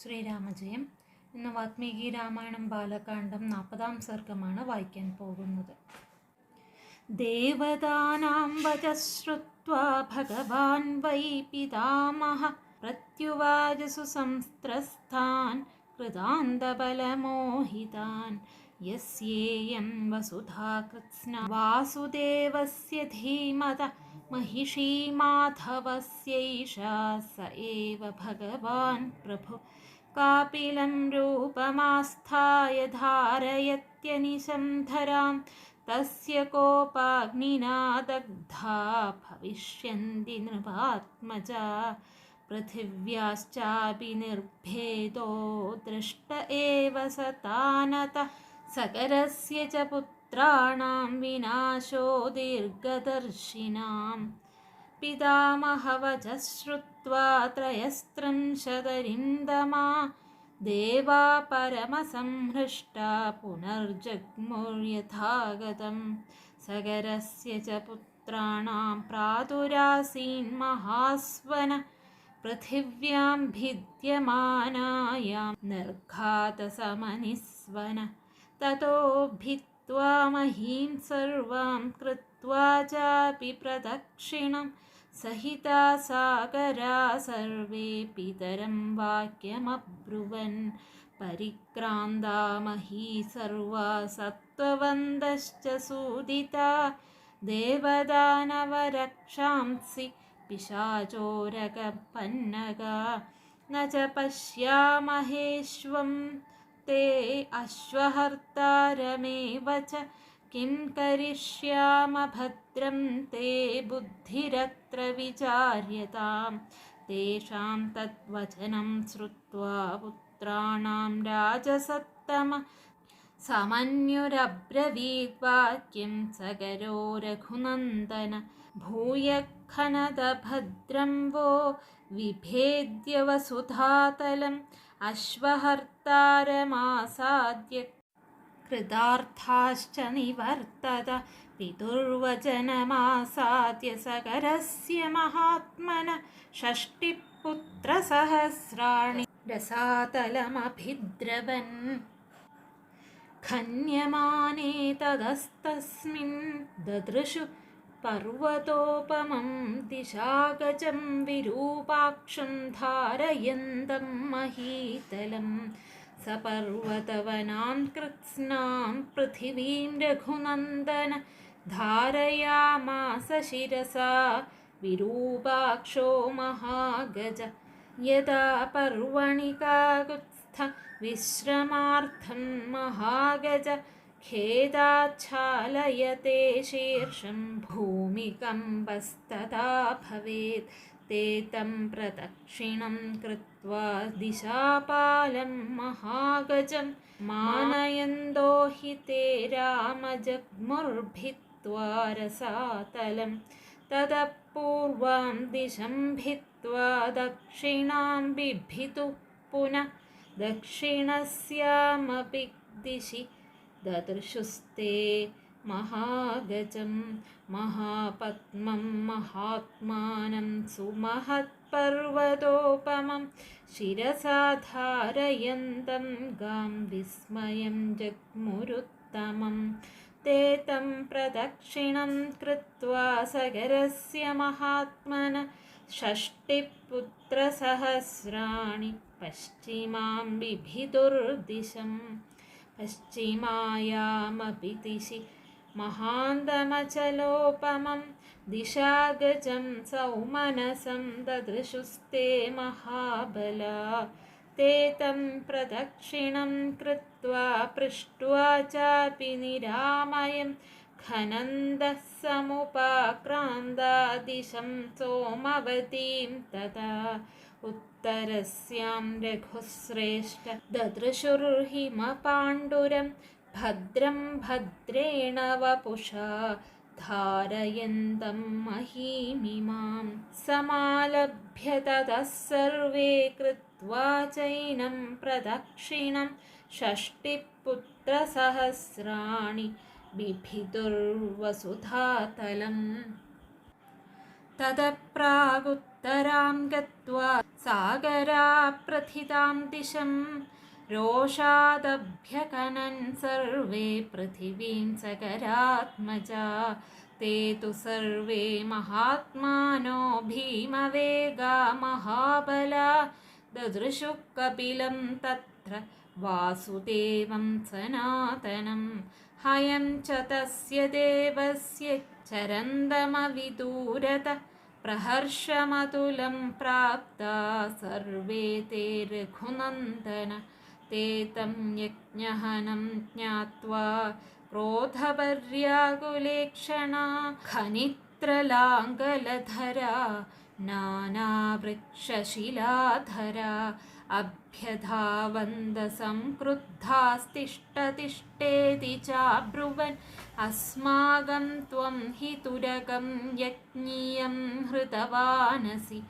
ശ്രീരാമജയം. ഇന്ന് വാത്മീകി രാമായണം ബാലകാണ്ഡം 40-ാം സർഗമാണ് വായിക്കാൻ പോകുന്നത്. ദേവതാനാം വചശ്രുത്വാ ഭഗവാൻ വൈ പിതാമഹ പ്രത്യുവാചസു സംസ്ത്രസ്ഥാൻ കൃതാന്തബലമോഹിതാൻ യസ്യേയം വസുധാ കൃത്സ്ന വാസുദേവസ്യ ധീമത महिषी माधवस्यैषा स एव भगवान् प्रभु कापिलं रूपमास्थाय धारयत्यनिशं धरां तस्य कोपाग्निना दग्धा भविष्यन्ति नृपात्मजा पृथिव्याश्चापि निर्भेदो दृष्ट एव स तानतः सकरस्य च पुत्राणां विनाशो दीर्घदर्शिनां पितामहवचः श्रुत्वा त्रयस्त्रिंशदरिन्दमा देवा परमसंहृष्टा पुनर्जग्मुर्यथागतं सकरस्य च पुत्राणां प्रातुरासीन्महास्वन पृथिव्यां भिद्यमानायां निर्घातसमनिस्वन ततो भित्त्वा महीं सर्वां कृत्वा चापि प्रदक्षिणं सहिता सागरा सर्वे पितरं वाक्यमब्रुवन् परिक्रान्ता मही सर्वा सत्त्ववन्तश्च सूदिता देवदानवरक्षांसि पिशाचोरगपन्नगा न च पश्यामहेष्वं ते अश्वहर्तारमेव च किं करिष्याम भद्रं ते बुद्धिरत्र विचार्यतां तेषां तद्वचनं श्रुत्वा पुत्राणां राजसत्तम समन्युरब्रवीद्वाक्यं सकरो रघुनन्दन भूयः खनदभद्रं वो विभेद्य वसुधातलम् अश्वहर्तारमासाद्य कृतार्थाश्च निवर्तत पितुर्वचनमासाद्य सकरस्य महात्मन षष्टिपुत्रसहस्राणि रसातलमभिद्रवन् खन्यमाने तदस्तस्मिन् ददृशु पर्वतोपमं दिशागजं विरूपाक्षं धारयन्तं महीतलं सपर्वतवनां कृत्स्नां पृथिवीं रघुनन्दन धारयामास शिरसा विरूपाक्षो महागज यदा पर्वणिकाकुत्स्थ विश्रमार्थं महागज खेदाच्छालयते शीर्षं भूमिकम्पस्तथा भवेत् ते तं प्रदक्षिणं कृत्वा दिशापालं महागजं मानयन्तो हि ते रामजग्मुर्भित्त्वा रसातलं ततः पूर्वां दिशं भित्त्वा दक्षिणां बिभितुः पुनः दक्षिणस्यामपि दिशि ददृशुस्ते महागजं महापद्मं महात्मानं सुमहत्पर्वतोपमं शिरसा धारयन्तं गां विस्मयं जग्मुरुत्तमं ते तं प्रदक्षिणं कृत्वा सकरस्य महात्मन षष्टिपुत्रसहस्राणि पश्चिमां बिभिदुर्दिशम् पश्चिमायामपि दिशि महान्तमचलोपमं दिशागजं सौमनसं ददृशुस्ते महाबला ते तं प्रदक्षिणं कृत्वा पृष्ट्वा चापि निरामयं खनन्दः समुपाक्रान्ता दिशं सोमवतीं तदा उत्तरस्यां रघुश्रेष्ठ ददृशुर्हिमपाण्डुरं भद्रं भद्रेण वपुषा धारयन्तं महीमिमां समालभ्य ततः सर्वे कृत्वा चैनं प्रदक्षिणं षष्टिपुत्रसहस्राणि बिभिदुर्वसुधातलम् ततः प्रागुत्तरस्यां उत्तरां गत्वा सागराप्रथितां दिशं रोषादभ्यकनन् सर्वे पृथिवीं सकरात्मजा। ते तु सर्वे महात्मानो भीमवेगा महाबला ददृशुः कपिलं तत्र वासुदेवं सनातनं। हयं च तस्य देवस्य चरन्दमविदूरत प्रहर्षमतुलं प्राप्ता सर्वे ते रघुनन्दन। ते तं यज्ञहनं ज्ञात्वा क्रोधपर्याकुलेक्षणा खनित्रलाङ्गलधरा नानावृक्षशिलाधरा अभ्यधावन्दसंक्रुद्धास्तिष्ठतिष्ठेति चाब्रुवन् अस्माकं त्वं हि तुरगं यज्ञियं हृतवानसि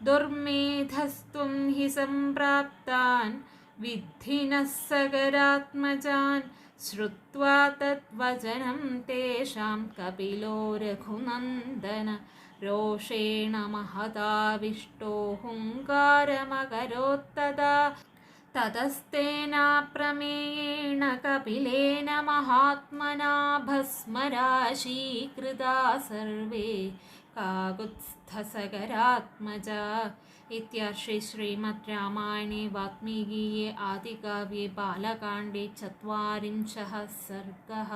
दुर्मेधस्त्वं हि सम्प्राप्तान् विद्धि नः सगरात्मजान्। श्रुत्वा तद्वचनं तेषां कपिलो रघुनन्दन रोषेण महताविष्टो हुङ्कारमकरोत्तदा। ततस्तेनाप्रमेयेण कपिलेन महात्मना भस्मराशीकृता सर्वे काकुत्स्थसगरात्मजा। इत्यर्षे श्रीमद् रामायणे वाल्मीकिये आदिकाव्ये बालकाण्डे 40 सर्गः।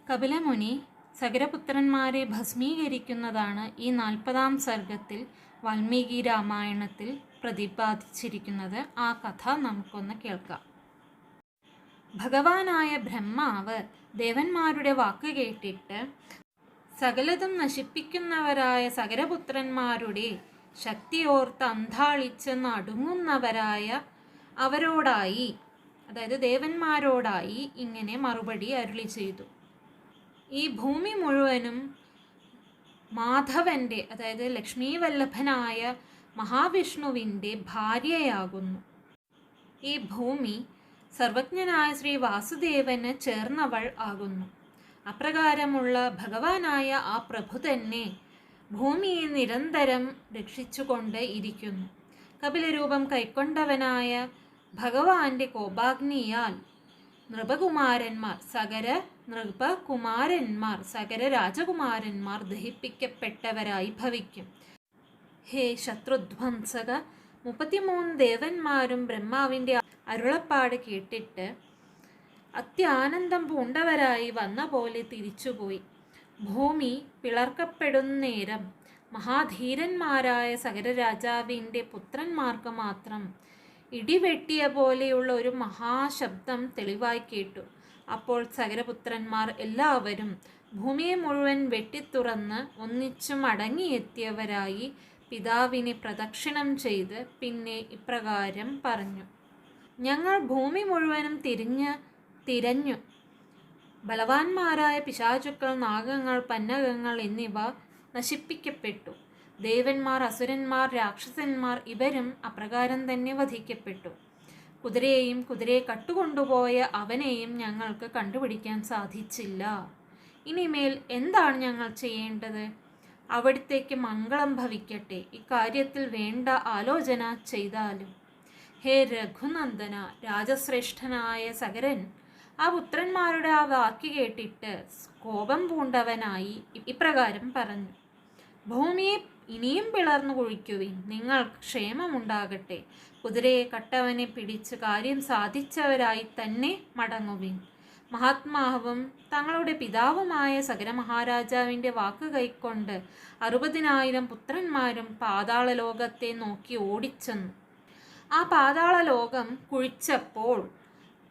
കപിലമുനി സഗരപുത്രന്മാരെ ഭസ്മീകരിക്കുന്നതാണ് ഈ 40-ാം സർഗത്തിൽ വാൽമീകി രാമായണത്തിൽ പ്രതിപാദിച്ചിരിക്കുന്നത്. ആ കഥ നമുക്കൊന്ന് കേൾക്കാം. ഭഗവാനായ ബ്രഹ്മാവ് ദേവന്മാരുടെ വാക്ക് കേട്ടിട്ട് സകലതും നശിപ്പിക്കുന്നവരായ സഗരപുത്രന്മാരുടെ ശക്തിയോർത്ത് അന്ധാളിച്ച് നടുങ്ങുന്നവരായ അവരോടായി, അതായത് ദേവന്മാരോടായി ഇങ്ങനെ മറുപടി അരുളി ചെയ്തു. ഈ ഭൂമി മുഴുവനും മാധവൻ്റെ, അതായത് ലക്ഷ്മീവല്ലഭനായ മഹാവിഷ്ണുവിൻ്റെ ഭാര്യയാകുന്നു. ഈ ഭൂമി സർവജ്ഞനായ ശ്രീ വാസുദേവന് ചേർന്നവൾ ആകുന്നു. അപ്രകാരമുള്ള ഭഗവാനായ ആ പ്രഭു തന്നെ ഭൂമിയെ നിരന്തരം രക്ഷിച്ചുകൊണ്ട് ഇരിക്കുന്നു. കപിലരൂപം കൈക്കൊണ്ടവനായ ഭഗവാന്റെ കോപാഗ്നിയാൽ സകര രാജകുമാരന്മാർ ദഹിപ്പിക്കപ്പെട്ടവരായി ഭവിക്കും. ഹേ ശത്രുധ്വംസക, 33 ദേവന്മാരും ബ്രഹ്മാവിൻ്റെ അരുളപ്പാട് കേട്ടിട്ട് അത്യാനന്ദം പൂണ്ടവരായി വന്ന പോലെ തിരിച്ചുപോയി. ഭൂമി പിളർക്കപ്പെടുന്നേരം മഹാധീരന്മാരായ സകരരാജാവിൻ്റെ പുത്രന്മാർക്ക് മാത്രം ഇടിവെട്ടിയ പോലെയുള്ള ഒരു മഹാശബ്ദം തെളിവായി കേട്ടു. അപ്പോൾ സകരപുത്രന്മാർ എല്ലാവരും ഭൂമിയെ മുഴുവൻ വെട്ടിത്തുറന്ന് ഒന്നിച്ചു മടങ്ങിയെത്തിയവരായി പിതാവിനെ പ്രദക്ഷിണം ചെയ്ത് പിന്നെ ഇപ്രകാരം പറഞ്ഞു: ഞങ്ങൾ ഭൂമി മുഴുവനും തിരഞ്ഞു. ബലവാന്മാരായ പിശാചുക്കൾ, നാഗങ്ങൾ, പന്നകങ്ങൾ എന്നിവ നശിപ്പിക്കപ്പെട്ടു. ദേവന്മാർ, അസുരന്മാർ, രാക്ഷസന്മാർ ഇവരും അപ്രകാരം തന്നെ വധിക്കപ്പെട്ടു. കുതിരയെയും കുതിരയെ കട്ടുകൊണ്ടുപോയ അവനെയും ഞങ്ങൾക്ക് കണ്ടുപിടിക്കാൻ സാധിച്ചില്ല. ഇനിമേൽ എന്താണ് ഞങ്ങൾ ചെയ്യേണ്ടത്? അവിടുത്തേക്ക് മംഗളം ഭവിക്കട്ടെ. ഇക്കാര്യത്തിൽ വേണ്ട ആലോചന ചെയ്താലും. ഹേ രഘുനന്ദന, രാജശ്രേഷ്ഠനായ സകരൻ ആ പുത്രന്മാരുടെ ആ വാക്ക് കേട്ടിട്ട് കോപം പൂണ്ടവനായി ഇപ്രകാരം പറഞ്ഞു: ഭൂമിയെ ഇനിയും പിളർന്നു കുഴിക്കുവിൻ, നിങ്ങൾ ക്ഷേമമുണ്ടാകട്ടെ. കുതിരയെ കട്ടവനെ പിടിച്ച് കാര്യം സാധിച്ചവരായി തന്നെ മടങ്ങുവിൻ. മഹാത്മാവും തങ്ങളുടെ പിതാവുമായ സകരമഹാരാജാവിൻ്റെ വാക്ക് കൈക്കൊണ്ട് 60,000 പുത്രന്മാരും പാതാളലോകത്തെ നോക്കി ഓടിച്ചെന്നു. ആ പാതാളലോകം കുഴിച്ചപ്പോൾ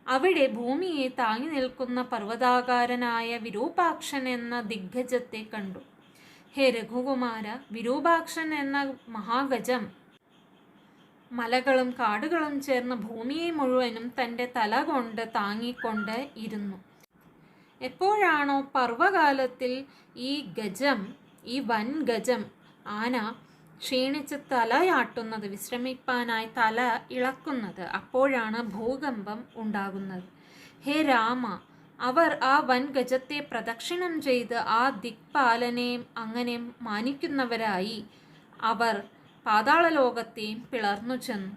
അവിടെ ഭൂമിയെ താങ്ങി നിൽക്കുന്ന പർവ്വതാകാരനായ വിരൂപാക്ഷൻ എന്ന ദിഗ്ഗജത്തെ കണ്ടു. ഹേ രഘുകുമാര, വിരൂപാക്ഷൻ എന്ന മഹാഗജം മലകളും കാടുകളും ചേർന്ന് ഭൂമിയെ മുഴുവനും തൻ്റെ തല കൊണ്ട് താങ്ങിക്കൊണ്ട് ഇരുന്നു. എപ്പോഴാണോ പർവ്വകാലത്തിൽ ഈ വൻ ഗജം ആന ക്ഷീണിച്ച് തലയാട്ടുന്നത്, വിശ്രമിപ്പാനായി തല ഇളക്കുന്നത്, അപ്പോഴാണ് ഭൂകമ്പം ഉണ്ടാകുന്നത്. ഹേ രാമ, അവർ ആ വൻ ഗജത്തെ പ്രദക്ഷിണം ചെയ്ത് ആ ദിക്പാലനെ അങ്ങനെ മാനിക്കുന്നവരായി അവർ പാതാളലോകത്തെയും പിളർന്നു ചെന്നു.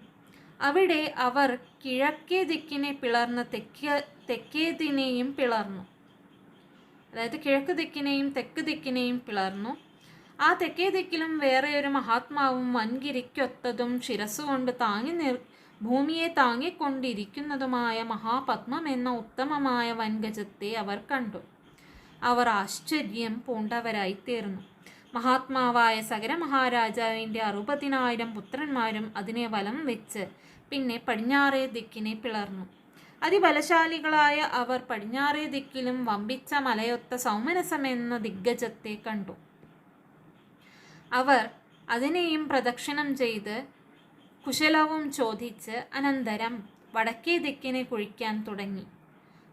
അവിടെ അവർ കിഴക്കേ ദിക്കിനെ പിളർന്ന് തെക്കേതിനെയും പിളർന്നു. അതായത് കിഴക്ക് ദിക്കിനെയും തെക്ക് ദിക്കിനെയും പിളർന്നു. ആ തെക്കേ ദിക്കിലും വേറെ ഒരു മഹാത്മാവും വൻകിരിക്കൊത്തതും ശിരസ്സുകൊണ്ട് ഭൂമിയെ താങ്ങിക്കൊണ്ടിരിക്കുന്നതുമായ മഹാപത്മം എന്ന ഉത്തമമായ വൻഗജത്തെ അവർ കണ്ടു. അവർ ആശ്ചര്യം പൂണ്ടവരായി തീർന്നു. മഹാത്മാവായ സഗര മഹാരാജാവിൻ്റെ 60,000 പുത്രന്മാരും അതിനെ വലം വെച്ച് പിന്നെ പടിഞ്ഞാറേ ദിക്കിനെ പിളർന്നു. അതിബലശാലികളായ അവർ പടിഞ്ഞാറേ ദിക്കിലും വമ്പിച്ച മലയൊത്ത സൗമനസമെന്ന ദിഗ്ഗജത്തെ കണ്ടു. അവർ അതിനെയും പ്രദക്ഷിണം ചെയ്ത് കുശലവും ചോദിച്ച് അനന്തരം വടക്കേ ദിക്കിനെ കുഴിക്കാൻ തുടങ്ങി.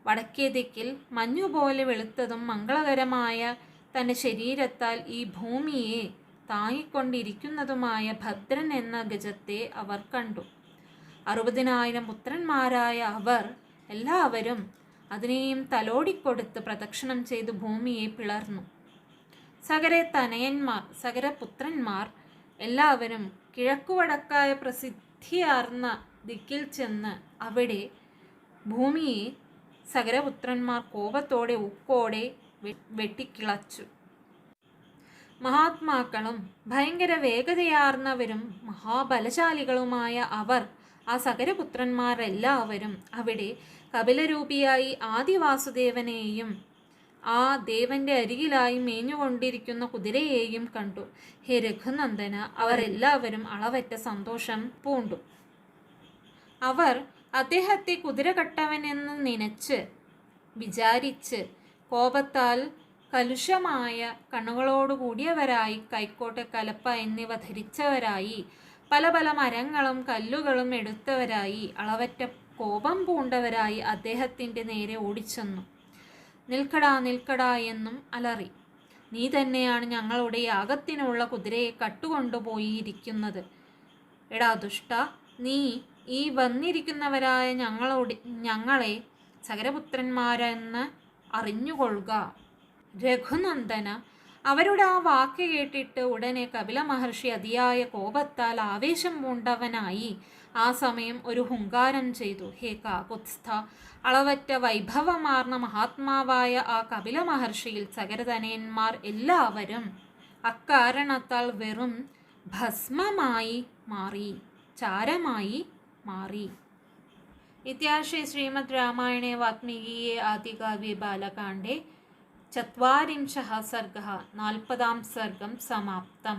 വടക്കേ ദിക്കിൽ മഞ്ഞുപോലെ വെളുത്തതും മംഗളകരമായ തൻ്റെ ശരീരത്താൽ ഈ ഭൂമിയെ താങ്ങിക്കൊണ്ടിരിക്കുന്നതുമായ ഭദ്രൻ എന്ന ഗജത്തെ അവർ കണ്ടു. 60,000 പുത്രന്മാരായ അവർ എല്ലാവരും അതിനെയും തലോടിക്കൊടുത്ത് പ്രദക്ഷിണം ചെയ്ത് ഭൂമിയെ പിളർന്നു. സഗരപുത്രന്മാർ എല്ലാവരും കിഴക്കുവടക്കായ പ്രസിദ്ധിയാർന്ന ദിക്കിൽ ചെന്ന് അവിടെ ഭൂമിയെ സഗരപുത്രന്മാർ കോപത്തോടെ ഉക്കോടെ വെട്ടിക്കിളച്ചു. മഹാത്മാക്കളും ഭയങ്കര വേഗതയാർന്നവരും മഹാബലശാലികളുമായ അവർ ആ സഗരപുത്രന്മാരെല്ലാവരും അവിടെ കപിലരൂപിയായി ആദിവാസുദേവനെയും ആ ദേവന്റെ അരികിലായി മേഞ്ഞുകൊണ്ടിരിക്കുന്ന കുതിരയെയും കണ്ടു. ഹേ രഘുനന്ദന, അവരെല്ലാവരും അളവറ്റ സന്തോഷം പൂണ്ടു. അവർ അദ്ദേഹത്തെ കുതിരകട്ടവനെന്ന് വിചാരിച്ച് കോപത്താൽ കലുഷമായ കണ്ണുകളോടുകൂടിയവരായി കൈക്കോട്ട്, കലപ്പ എന്നിവ ധരിച്ചവരായി പല പല മരങ്ങളും കല്ലുകളും എടുത്തവരായി അളവറ്റ കോപം പൂണ്ടവരായി അദ്ദേഹത്തിൻ്റെ നേരെ ഓടിച്ചെന്നു. നിൽക്കടാ നിൽക്കടാ എന്നും അലറി. നീ തന്നെയാണ് ഞങ്ങളുടെ യാഗത്തിനുള്ള കുതിരയെ കട്ടുകൊണ്ടുപോയിരിക്കുന്നത്. എടാ ദുഷ്ട, നീ ഈ വന്നിരിക്കുന്നവരായ ഞങ്ങളെ സഗരപുത്രന്മാരെന്ന് അറിഞ്ഞുകൊള്ളുക. രഘുനന്ദന, അവരുടെ ആ വാക്ക് കേട്ടിട്ട് ഉടനെ കപില മഹർഷി അതിയായ കോപത്താൽ ആവേശം പൂണ്ടവനായി ആ സമയം ഒരു ഹുങ്കാരം ചെയ്തു. ഹേ കാകുത്സ്ഥ, അളവറ്റ വൈഭവമാർന്ന മഹാത്മാവായ ആ കപില മഹർഷിയിൽ സഗരതനയന്മാർ എല്ലാവരും അക്കാരണത്താൽ വെറും ഭസ്മമായി മാറി, ചാരമായി മാറി. ഇത്യാർഷേ ശ്രീമദ് രാമായണേ വാത്മീകിയെ ആദികാവ്യേ ബാലകാണ്ഡേ 40 സർഗഃ 40 സർഗം സമാപ്തം.